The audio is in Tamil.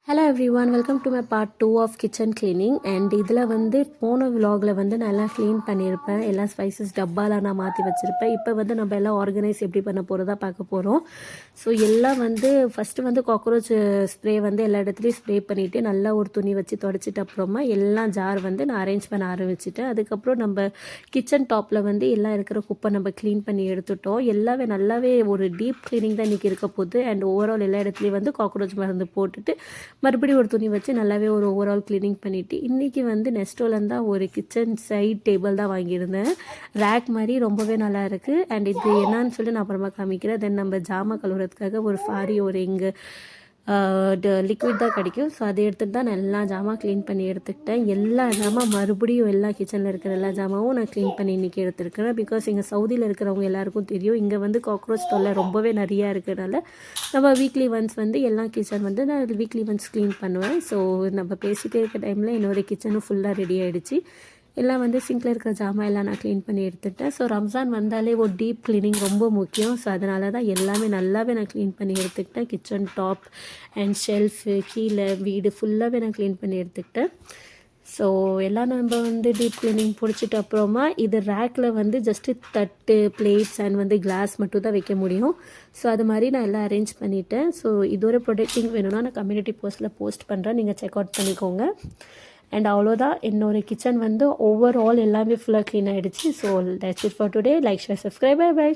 Hello everyone, welcome to my part 2 of kitchen cleaning. And இதில் வந்து போன விலாகில் வந்து நல்லா க்ளீன் பண்ணியிருப்பேன். எல்லா ஸ்பைசஸ் டப்பாலாம் நான் மாற்றி வச்சுருப்பேன். இப்போ வந்து நம்ம எல்லாம் ஆர்கனைஸ் எப்படி பண்ண போகிறதா பார்க்க போகிறோம். ஸோ எல்லாம் வந்து ஃபஸ்ட்டு வந்து காக்ரோச் ஸ்ப்ரே வந்து எல்லா இடத்துலையும் ஸ்ப்ரே பண்ணிவிட்டு நல்லா ஒரு துணி வச்சு தொடச்சிட்டு அப்புறமா எல்லா ஜார் வந்து நான் அரேஞ்ச் பண்ண ஆரம்பிச்சிட்டேன். அதுக்கப்புறம் நம்ம கிச்சன் டாப்பில் வந்து எல்லாம் இருக்கிற குப்பை நம்ம க்ளீன் பண்ணி எடுத்துட்டோம். எல்லாமே நல்லாவே ஒரு டீப் க்ளீனிங் தான் இன்றைக்கி இருக்க போகுது. அண்ட் ஓவரால் எல்லா இடத்துலையும் வந்து காக்ரோச் மருந்து போட்டுட்டு மறுபடியும் ஒரு துணி வச்சு நல்லாவே ஒரு ஓவரால் க்ளீனிங் பண்ணிவிட்டு இன்றைக்கி வந்து நெஸ்டோலேருந்து தான் ஒரு கிச்சன் சைட் டேபிள் தான் வாங்கியிருந்தேன். ரேக் மாதிரி ரொம்பவே நல்லா இருக்குது. அண்ட் இது என்னான்னு சொல்லி நான் அப்புறமா காமிக்கிறேன். தென் நம்ம ஜாமான் கழுவுறதுக்காக ஒரு ஃபாரி ஒரு இங்கே லிக்விட் தான் கிடைக்கும். ஸோ அதை எடுத்துகிட்டு தான் நான் எல்லா ஜாமான் க்ளீன் பண்ணி எடுத்துக்கிட்டேன். எல்லா ஜாமான் மறுபடியும் எல்லா கிச்சனில் இருக்கிற எல்லா ஜாமாவும் நான் க்ளீன் பண்ணி இன்றைக்கி எடுத்துருக்கிறேன். பிகாஸ் இங்கே சவுதியில் இருக்கிறவங்க எல்லாருக்கும் தெரியும், இங்கே வந்து காக்ரோச் தொல்லை ரொம்பவே நிறையா இருக்கிறனால நம்ம வீக்லி ஒன்ஸ் வந்து எல்லா கிச்சன் வந்து நான் வீக்லி ஒன்ஸ் க்ளீன் பண்ணுவேன். ஸோ நம்ம பேசிகிட்டே இருக்க டைமில் என்னோடய கிச்சனும் ஃபுல்லாக ரெடி ஆகிடுச்சு. எல்லாம் வந்து சிங்கில் இருக்கிற ஜாமான் எல்லாம் நான் க்ளீன் பண்ணி எடுத்துட்டேன். ஸோ ரம்ஜான் வந்தாலே ஒரு டீப் க்ளீனிங் ரொம்ப முக்கியம். ஸோ அதனால தான் எல்லாமே நல்லாவே நான் க்ளீன் பண்ணி எடுத்துக்கிட்டேன். கிச்சன் டாப் அண்ட் ஷெல்ஃபு கீழே வீடு ஃபுல்லாகவே நான் க்ளீன் பண்ணி எடுத்துக்கிட்டேன். ஸோ எல்லாம் நம்ம வந்து டீப் க்ளீனிங் பிடிச்சிட்டு அப்புறமா இது ரேக்கில் வந்து ஜஸ்ட்டு தட்டு பிளேட்ஸ் அண்ட் வந்து கிளாஸ் மட்டும் தான் வைக்க முடியும். ஸோ அது மாதிரி நான் எல்லாம் அரேஞ்ச் பண்ணிவிட்டேன். ஸோ இது ஒரு ப்ரொடக்டிங் வேணும்னா நான் கம்யூனிட்டி போஸ்ட்டில் போஸ்ட் பண்ணுறேன், நீங்கள் செக் அவுட் பண்ணிக்கோங்க. அண்ட் அவ்வளோதான், என்னோடய கிச்சன் வந்து ஓவரால் எல்லாமே ஃபுல்லாக க்ளீன் ஆகிடுச்சு. So that's it for today. Like, share, subscribe. Bye by.